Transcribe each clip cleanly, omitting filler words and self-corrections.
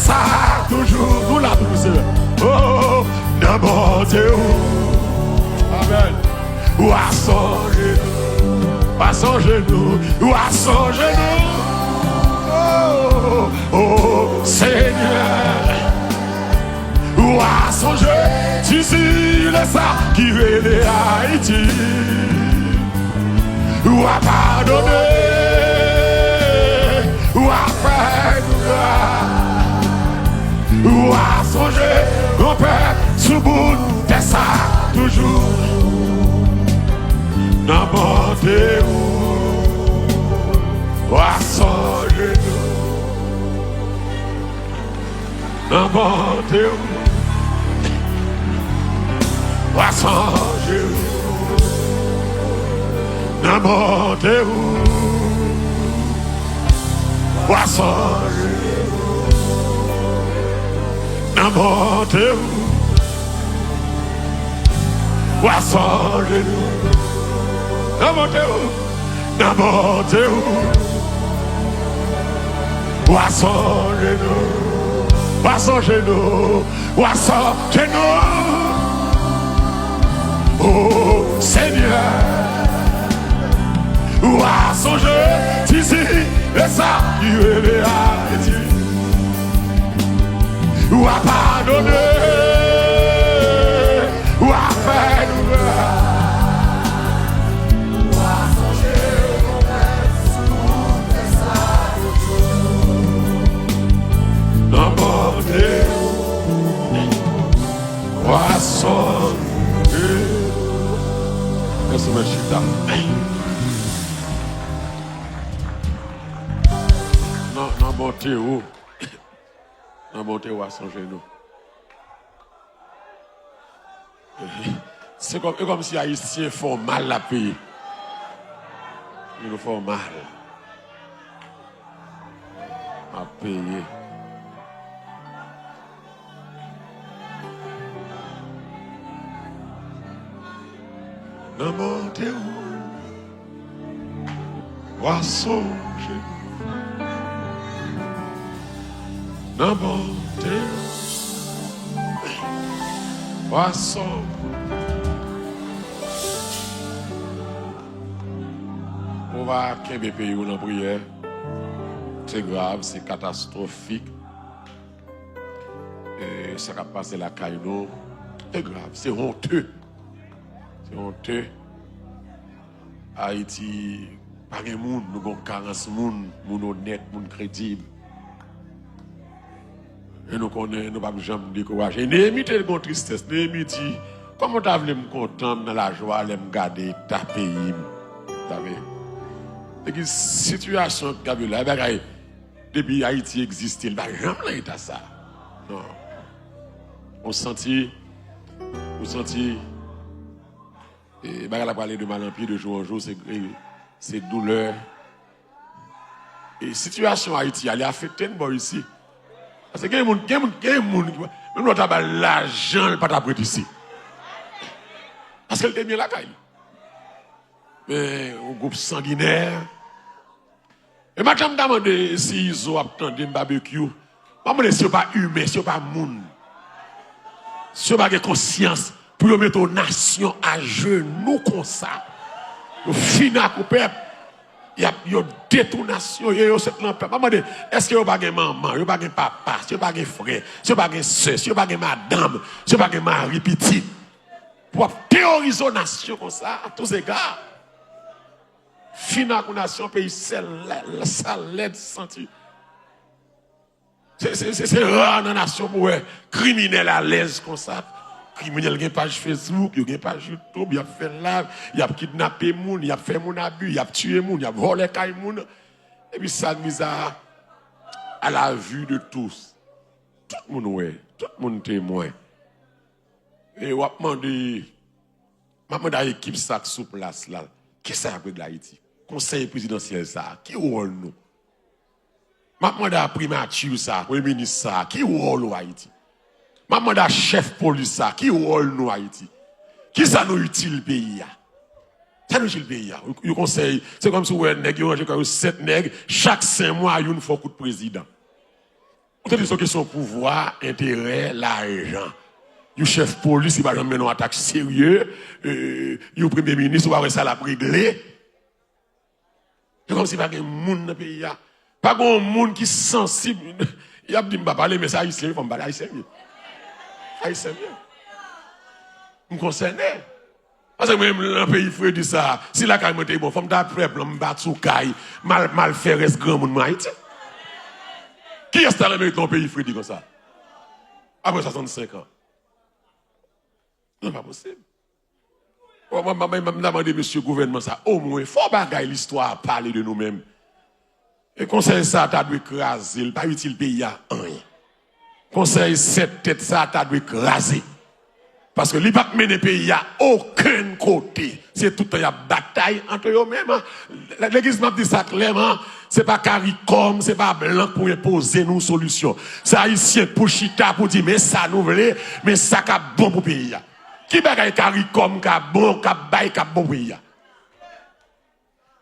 ça toujours nous la pousse. Oh, dans mon Dieu. Amen. Ou à son genou, ou à son genou. Oh, oh, Seigneur. Ou à son genou. Tu sais ça qui veut les Haïti. Ou à pardonner. Ou à faire ou à songer, mon père, sous bout de ça, toujours. Dans mon Dieu, ou à songer, dans mon Dieu, ou à songer, dans mon Dieu, ou à songer. Dans mon Dieu, ou à son genou. Dans mon Dieu, dans mon Dieu, ou à son genou. Ou à son genou, ou à son genou. Oh Seigneur, ou à son genou. Tu sais, et ça, tu es le Haïti. Ou à pardonner, ou à faire ou à changer mon père, c'est ça. Dans mon Dieu, ou à changer. Merci, Machita. Non, mon Dieu. Dans mon Dieu, à son genou. C'est comme si les Haïtiens font mal à payer. Ils nous font mal à payer. Dans mon Dieu, à son genou. Dans mon Dieu, poisson. On va qu'un pays où l'on prière. C'est grave, c'est catastrophique. Et ça va passer la caïno. C'est grave, c'est honteux. C'est honteux. Haïti, pas de monde, nous avons 40 monde, monde honnête, monde crédible. Et nous connaissons, nous ne pouvons jamais décourager. Néhémie était une tristesse. Néhémie dit, comment tu as voulu me contenter dans la joie, de me garder ta pays. C'est une situation qui a vu là. Depuis Haïti existe, il n'y a jamais été ça. Non. On sentit, et on a parlé de mal en pied de jour en jour, c'est douleur. Et situation Haïti, elle est affectée ici. Parce que il y a des gens, même l'autre a l'argent, pas d'apprêter ici. Parce qu'elle était bien la caille. Mais un groupe sanguinaire. Et madame m'a demandé si ils ont attendu un barbecue. Je me demande si ce n'est pas humain, si ce n'est pas monde. Si ce n'est pas conscience pour mettre nos nations à genoux comme ça. Au final, pour peuple. Il y a une détournation, il y a cette lampe. Est-ce qu'il n'y a pas de maman, il n'y a pas de papa, il n'y a pas de frère, il n'y a pas de soeur, il n'y a pas de madame, il n'y a pas de mari petit. Pour théoriser une nation comme ça, à tous égards. Final une nation, pays, ça l'aide senti. C'est rare dans la nation pour être criminel à l'aise comme ça. Criminel, il y a une page Facebook, il y a une page YouTube, il a fait live, il a kidnappé les gens, il a fait mon abus, il a tué les gens, il a volé les gens. Et puis ça mise à la vue de tous. Tout le monde ouais, tout le monde témoin. Et on m'a demandé à l'équipe ça sous place là, qu'est-ce que ça veut de l'Haïti? Conseil présidentiel ça, qui rôle nous? M'a demandé à primature ça, premier ministre ça, qui rôle Haïti? M'a demandé à chef police ça, qui rôle nous Haïti? Qui ça nous utile pays? Ça nous utile pays. Le conseil, c'est comme si vous avez 7 nègres, chaque 5 mois, il y a une fois coup de président. On te dit que son pouvoir, intérêt, l'argent. Le chef police, il va jamais mener une attaque sérieuse. Le premier ministre, il va ça la régler. C'est comme si il n'y avait pas de monde dans le pays. Pas de monde qui est sensible. Il a dit, je ne vais pas parler, mais ça, haïtien, il faut me parler haïtien. Haïtien, je me concerne. Parce que même dans le pays, il faut dire ça. Si la caille est bon, il faut me dire, peuple, me battre sous caille, mal faire, reste grand monde en Haïti. Qui est-ce qui a dans le pays, il faut dire comme ça? Après 65 ans. Non, pas possible. Je me demande, monsieur le gouvernement, ça, au moins, il faut bagailler l'histoire, parler de nous-mêmes. Et conseil ça, tu dois écraser, pas utile pays à rien. Conseil cette tête, ça, tu dois écraser. Parce que les pas mener pays à aucun côté. C'est tout un bataille entre eux-mêmes. L'église m'a dit ça clairement. C'est pas CARICOM, c'est pas blanc pour imposer nos solutions. C'est haïtien pour chita pour dire mais ça nous voulons, mais ça qui bon pour pays. Qui bagaille CARICOM qui bon, qui bail qui bon pour pays.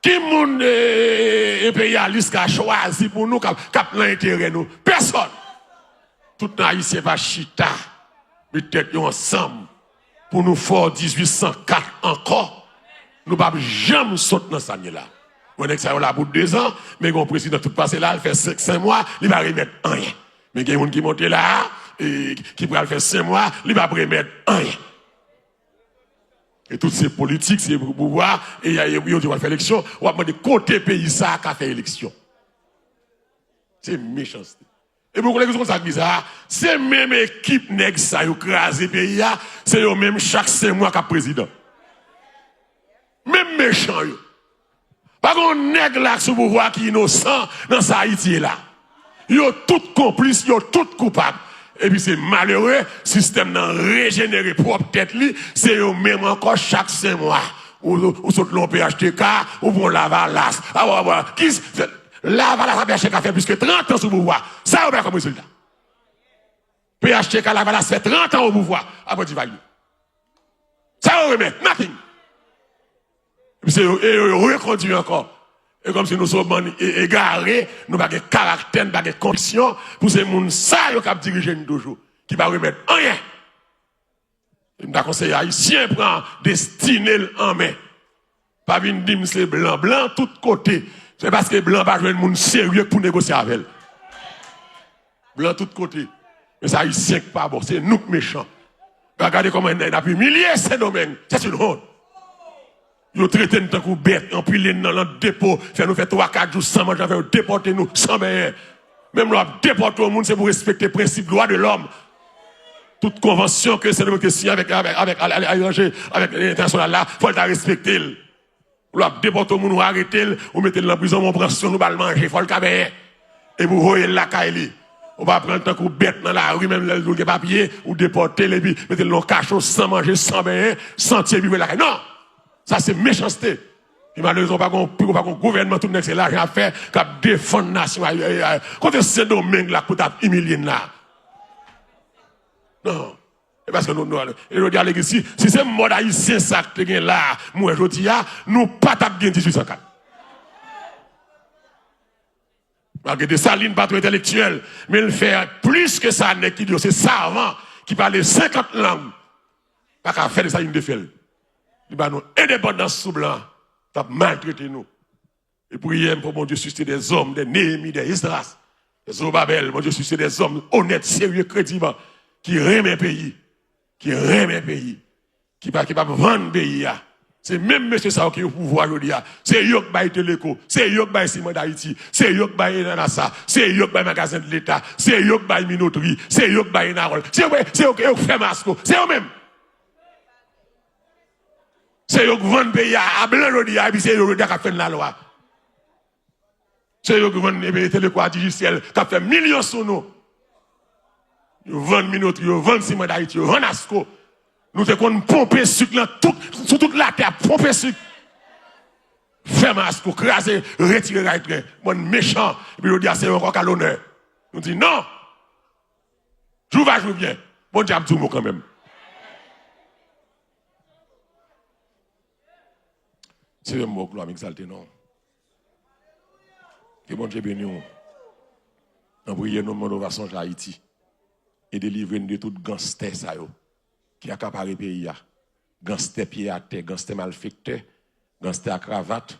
Qui moun impérialiste qui a choisi pour nous qui a l'intérêt nous? Personne. Tout haïtien va chita. Peut-être ensemble pour nous faire 1804 encore. Nous ne pouvons jamais sauter dans cette année-là. On est là pour 2 ans, mais le président tout passé là, il fait 5 mois, il va remettre rien. Mais il y a des gens qui montent là, et qui va faire 5 mois, il va remettre rien. Et toutes ces politiques, ces pouvoirs, et il y a des gens qui vont faire élection, on va demander côté pays ça qui a fait élection. C'est méchanceté. Et beaucoup de gens qui bizarre, c'est même équipe nèg ça yo crasé pays c'est eux même chaque 5 mois qu'a président. Même méchant yo. Pas qu'on nèg là sur pouvoir qui innocent dans sa Haïti là. Yo tout complice, yo tout coupable. Et puis c'est malheureux, système nan régénérer propre tête li, c'est eux même encore chaque 5 mois. Ou saute l'on PHTK, ou bon Lavalas. Ah ouais, qui Lavalas PHTK fait plus que 30 ans sous pouvoir. Ça, on va comme résultat. PHTK Lavalas fait 30 ans au pouvoir. Après, tu vas y. Ça, on remet. Nothing. Et c'est reconduit encore. Et comme si nous sommes égarés, nous n'avons pas de caractère, pas de conviction, pour ces gens ça, qui ont dirigé nous toujours, qui ne va remettre rien. Je me conseille haïtien prend destiné en main. Pas venir dire c'est blanc, blanc, tout côté. C'est parce que blanc va jouer un monde sérieux pour négocier avec elle. Blanc, tout côté. Mais ça, haïtien qui pas bon, c'est nous qui méchants. Regardez comment on a pu humilier ces domaines. C'est une honte. Ils traitent nous tant que bêtes, empilés dans le dépôt, faire nous faire 3-4 jours sans manger, faire déporter nous sans bien. Même nous déporter au monde, c'est pour respecter le principe de droit de l'homme. Toute convention que c'est de signer avec l'international là, il faut la respecter. Vous déporter au monde, ou arrêter, ou mettez le en prison, on prend son, nous va le manger, il faut le caber. Et vous voyez la caille. On va prendre tant que bête dans la rue, même le papier, ou déporter les billes, mettez le en cachot sans manger, sans bien, sans tirer vivre la caille. Non! Ça, c'est méchanceté. Et malheureusement, pas un gouvernement, tout le monde, c'est l'argent à faire, qui défend la nation. Quand c'est domaine là, pour humilier là. Non. Et parce que nous disons, si c'est mode haïtien, ça, qui est là, moi, je dis, nous pas taper 1804. Malgré des salines, pas trop intellectuelles, mais il fait plus que ça, c'est savant, qui parle 50 langues. Pas qu'à faire des salines de fel. Il va nous indépendance sous blanc, t'as maltraité nous. Et prier pour mon Dieu susciter des hommes, des Néhémie, des Esdras, des Zobabel, mon Dieu susciter des hommes honnêtes, sérieux, crédibles, qui aiment un pays, qui va vendre le pays. C'est même monsieur ça qui est au pouvoir aujourd'hui. C'est eux qui baillent Téléco, c'est eux qui baillent Ciment d'Haïti, c'est eux qui baillent Nanassa, c'est eux qui baillent Magasin de l'État, c'est eux qui baillent Minoterie, c'est eux qui baillent Narol, c'est eux qui font Masco, c'est eux-mêmes. C'est eux qui vendent le pays à blanc aujourd'hui, et puis c'est eux qui fait la loi. C'est eux qui vendent les Téléco à Digiciel, qui fait millions sur nous. Ils vendent Minoterie, ils vendent Ciment d'Haïti, ils vendent Asco. Nous devons pomper sucre sur toute la terre, pomper sucre. Faire Masco, craser, retirer la train. Bon méchant, et puis on dit c'est encore qu'à l'honneur. Nous disons non. Je vais bien. Bon diable tout le monde quand même. C'est un mot gloire m'exalter, non. Que bon Dieu bénisse. Envoyer nos monovations à Haïti et délivrer de tout gangster ça yo qui accapare le pays. Gangster pied à terre, gangster malfecteur, gangster à cravate,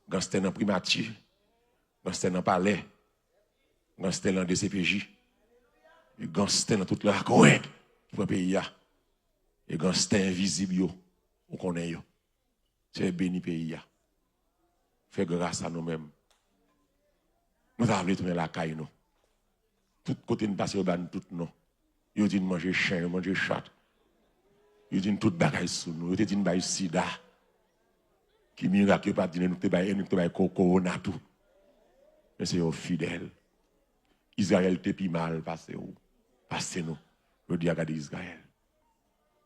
gangster dans primature, gangster dans palais, gangster dans DCPJ, et gangster dans toute la coin qui prend pays. Et gangster invisible yo, on connaît yo. C'est béni pays. Fait grâce à nous-mêmes. Nous avons tourner la caille nous. Tout côté de passer au ban tout non. Yo dit manger chien, manger chat. Yo dit tout bagaille sous nous. Yo dit bail sida. Qui miracle pas dire nous te bail corona tout. Mais c'est au fidèle. Israël te pi mal passé ou. Passé nous. Yo dit regarder Israël.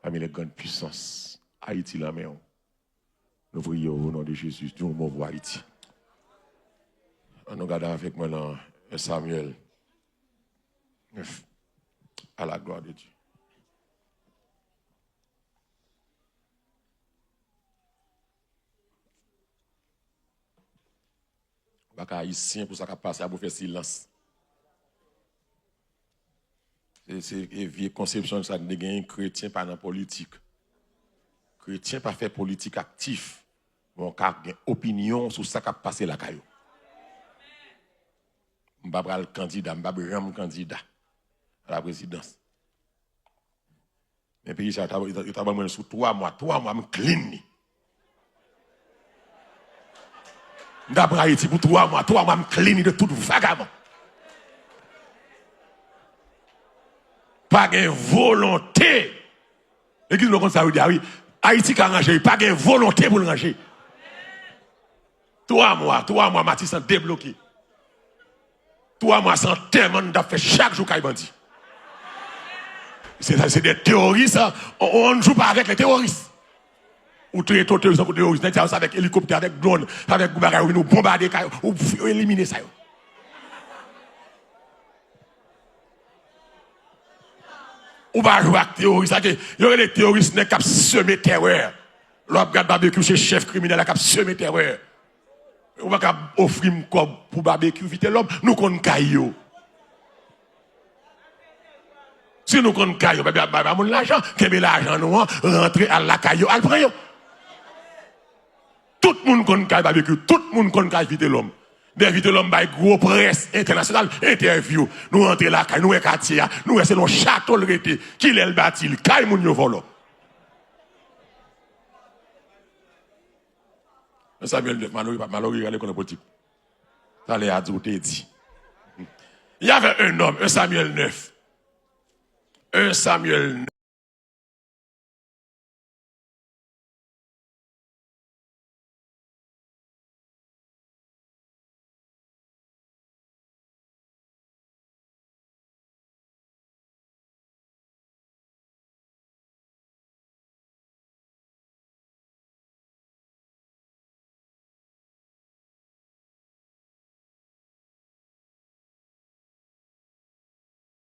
Parmi les grandes puissances, Haïti la main. Nous prions au nom de Jésus, nous m'envoie Haïti. Nous regardons avec moi dans Samuel 9, à la gloire de Dieu. Pas haïtien pour ça qu'a passé à faire silence. C'est une vieille conception de ça de gagner chrétien pas dans la politique. Chrétien pas faire politique actif. Bon, car une opinion sur ça qui a passé la caillou. Je ne vais pas le candidat, je ne vais pas le candidat à la présidence. Mais puis, il y a sous 3 mois, je clean. Je vais pas Haïti pour 3 mois, je clean de tout vagabond. Pas de volonté. L'église nous ça veut dire oui, Haïti qui a rangé, pas de volonté pour le ranger. 3 mois, Matisse a débloqué. 3 mois sans tellement de fait chaque jour qu'il bandit. C'est des terroristes, on ne joue pas avec les terroristes. Ou tuer les terroristes avec hélicoptère, avec drone, avec bagaille, ou nous bombarder, ou éliminer ça. Ou pas jouer avec les terroristes. Il y aurait des terroristes qui ont semé terreur. L'autre regarde barbecue chez chef criminel qui a semé terreur. On va offrir un corps pour barbecue, vite l'homme, nous connaissons caillou. Si nous connaissons caillou, on l'argent, qu'est-ce l'argent nous rentrer à la caillou, al prend. Tout le monde connaît caillou barbecue, tout le monde connaît caillou vite l'homme. Vite l'homme by gros presse internationale interview. Nous rentrer la caillou, nous est quartier, nous c'est le château le rété, qui l'est le bâti, caillou moun yo volo. Samuel 9, malheureux, il a l'école politique. Ça les a dit. Il y avait un homme, un Samuel 9. Un Samuel 9.